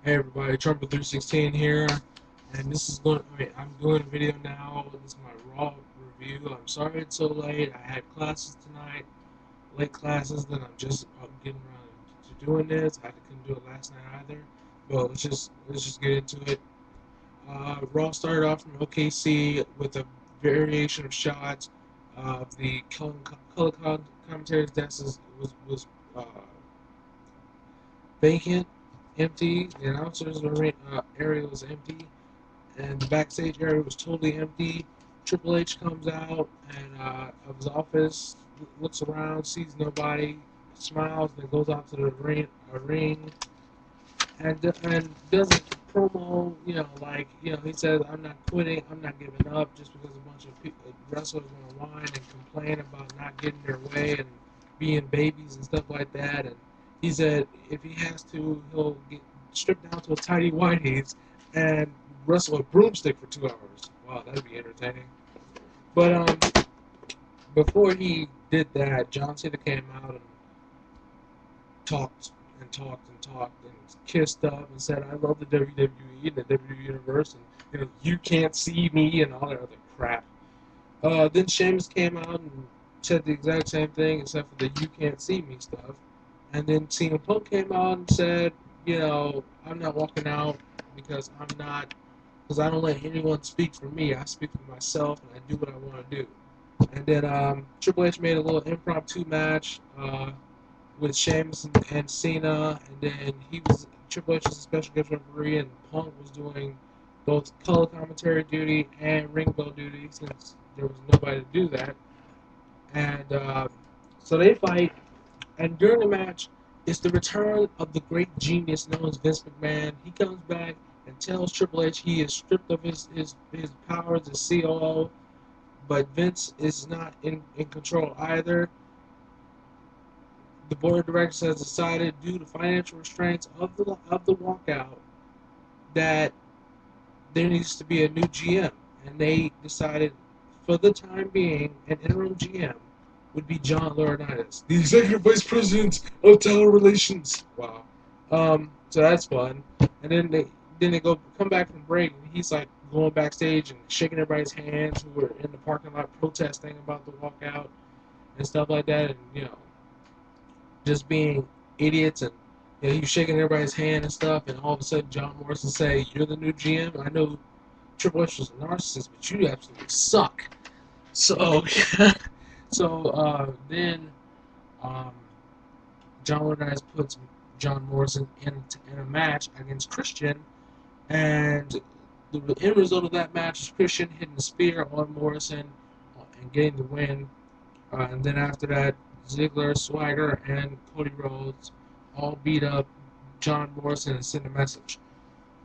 Hey everybody, Trumper316 here, and this is going. I'm doing a video now. This is my raw review. I'm sorry it's so late. I had classes tonight, late classes. Then I'm just getting around to doing this. I couldn't do it last night either. But let's just get into it. Raw started off from OKC with a variation of shots. The color commentary's desk was vacant, empty. The announcers area was empty, and the backstage area was totally empty. Triple H comes out and of his office, looks around, sees nobody, smiles, then goes out to the ring and does a promo. He says, "I'm not quitting. I'm not giving up," just because a bunch of wrestlers want to whine and complain about not getting their way and being babies and stuff like that. And he said if he has to, he'll get stripped down to a tidy whities and wrestle a broomstick for 2 hours. Wow, that'd be entertaining. But before he did that, John Cena came out and talked and talked and talked and kissed up and said, "I love the WWE and the WWE universe, and you can't see me," and all that other crap. Then Sheamus came out and said the exact same thing except for the "you can't see me" stuff. And then CM Punk came out and said, "I'm not walking out because I don't let anyone speak for me. I speak for myself and I do what I want to do." And then Triple H made a little impromptu match with Sheamus and Cena, and then Triple H was a special guest referee, and Punk was doing both color commentary duty and ring bell duty since there was nobody to do that. And so they fight, and during the match, it's the return of the great genius known as Vince McMahon. He comes back and tells Triple H he is stripped of his powers as COO, but Vince is not in control either. The board of directors has decided, due to financial restraints of the walkout, that there needs to be a new GM, and they decided, for the time being, an interim GM would be John Laurinaitis, the executive vice president of talent relations. Wow. So that's fun. And then they come back from break, and he's like going backstage and shaking everybody's hands who were in the parking lot protesting about the walkout and stuff like that, and just being idiots, and he was shaking everybody's hand and stuff, and all of a sudden John Morrison say, "You're the new GM. I know Triple H was a narcissist, but you absolutely suck." So then um, John Laurinaitis puts John Morrison in a match against Christian, and the end result of that match is Christian hitting the spear on Morrison and getting the win. And then after that, Ziggler, Swagger, and Cody Rhodes all beat up John Morrison and send a message.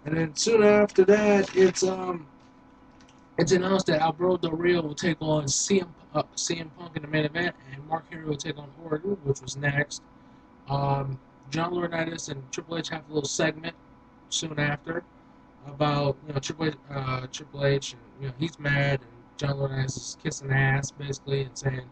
And then soon after that, it's announced that Alberto Del Rio will take on CM Punk in the main event, and Mark Henry will take on Orton, which was next. John Laurinaitis and Triple H have a little segment soon after about Triple H, and he's mad, and John Laurinaitis is kissing ass basically and saying,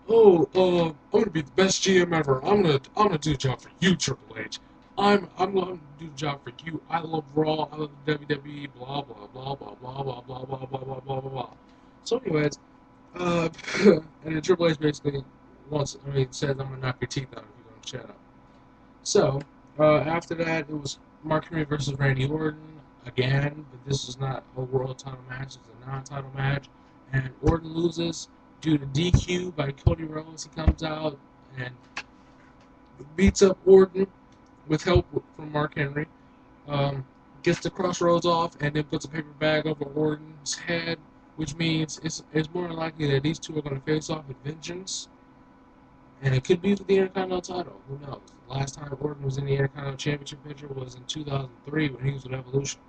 "Oh, I'm gonna be the best GM ever. I'm gonna do a job for you, Triple H. I'm gonna do the job for you. I love Raw. I love the WWE. Blah blah blah blah blah blah blah blah blah blah blah blah blah." So, anyways, uh, and then Triple H basically says, "I'm gonna knock your teeth out if you don't shut up." So, after that, it was Mark Henry versus Randy Orton again, but this is not a world title match, it's a non-title match. And Orton loses due to DQ by Cody Rhodes. He comes out and beats up Orton with help from Mark Henry. Um, Gets the crossroads off and then puts a paper bag over Orton's head, which means it's more than likely that these two are going to face off with vengeance, and it could be for the Intercontinental title. Who knows? The last time Orton was in the Intercontinental Championship picture was in 2003 when he was with Evolution.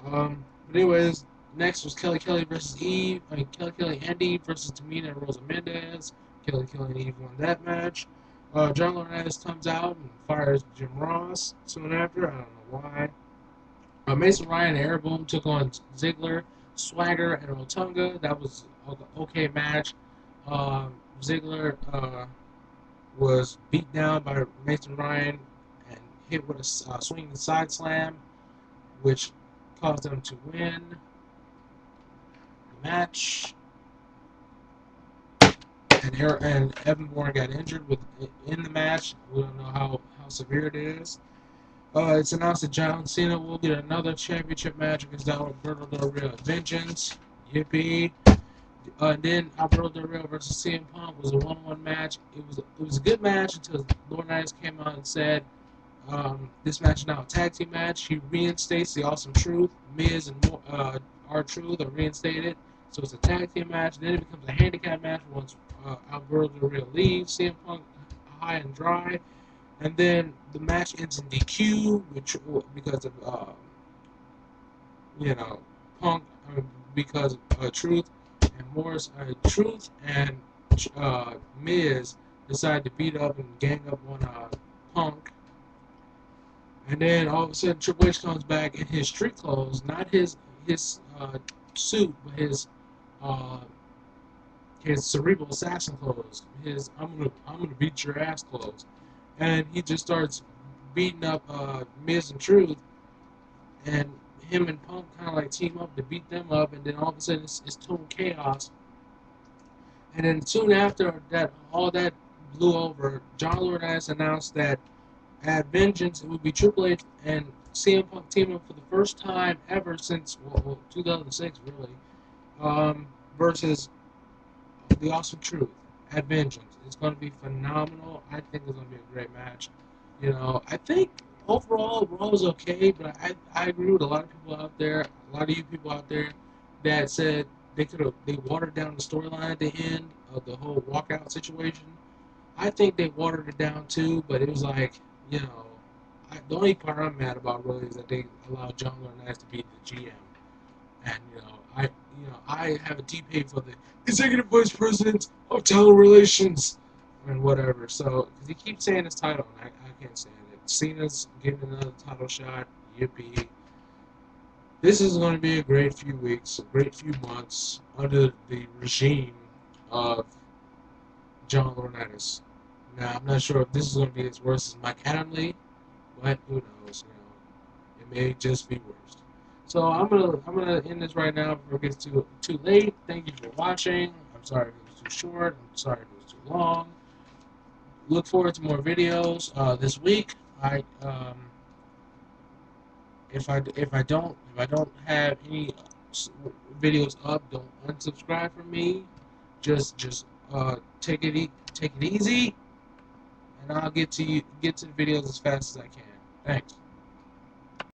But anyways, next was Kelly versus Eve. Kelly and Eve versus Tamina and Rosa Mendez. Kelly and Eve won that match. John Laurinaitis comes out and fires Jim Ross soon after. I don't know why. Mason Ryan and Eric Boom took on Ziggler, Swagger, and Otunga. That was an okay match. Ziggler was beat down by Mason Ryan, and hit with a swinging side slam, which caused them to win the match. And Evan Bourne got injured in the match. We don't know how severe it is. It's announced that John Cena will get another championship match against Alberto Del Rio at Vengeance. Yippee! Then Alberto Del Rio versus CM Punk was a 1-1 match. It was a good match until Laurinaitis came out and said this match is now a tag team match. He reinstates the Awesome Truth. Miz and R-Truth are reinstated. So it's a tag team match. Then it becomes a handicap match once Alberto Del Rio leaves. CM Punk high and dry. And then the match ends in DQ, because of Punk, because of Truth and Morris, Truth and Miz decide to beat up and gang up on Punk. And then all of a sudden Triple H comes back in his street clothes, not his suit, but his cerebral assassin clothes, his I'm gonna beat your ass clothes, and he just starts beating up Miz and Truth, and him and Punk kind of like team up to beat them up, and then all of a sudden it's total chaos. And then soon after that, all that blew over, John Laurinaitis announced that at Vengeance it would be Triple H and CM Punk teaming up for the first time ever since 2006, really, versus the Awesome Truth at Vengeance. It's going to be phenomenal. I think it's going to be a great match. I think overall Raw was okay, but I agree with a lot of people out there, a lot of you people out there that said they watered down the storyline at the end of the whole walkout situation. I think they watered it down too, but it was like, the only part I'm mad about really is that they allowed John Laurinaitis to be the GM. And I have a T-pay for the executive vice president of talent relations and whatever. So because he keeps saying his title, and I can't stand it. Cena's getting another title shot. Yippee! This is going to be a great few weeks, a great few months under the regime of John Laurinaitis. Now I'm not sure if this is going to be as worse as Mike Adamle, but who knows? It may just be worse. So I'm gonna end this right now before it gets too late. Thank you for watching. I'm sorry if it was too short. I'm sorry if it was too long. Look forward to more videos this week. If I don't have any videos up, don't unsubscribe from me. Just take it easy, and I'll get to the videos as fast as I can. Thanks.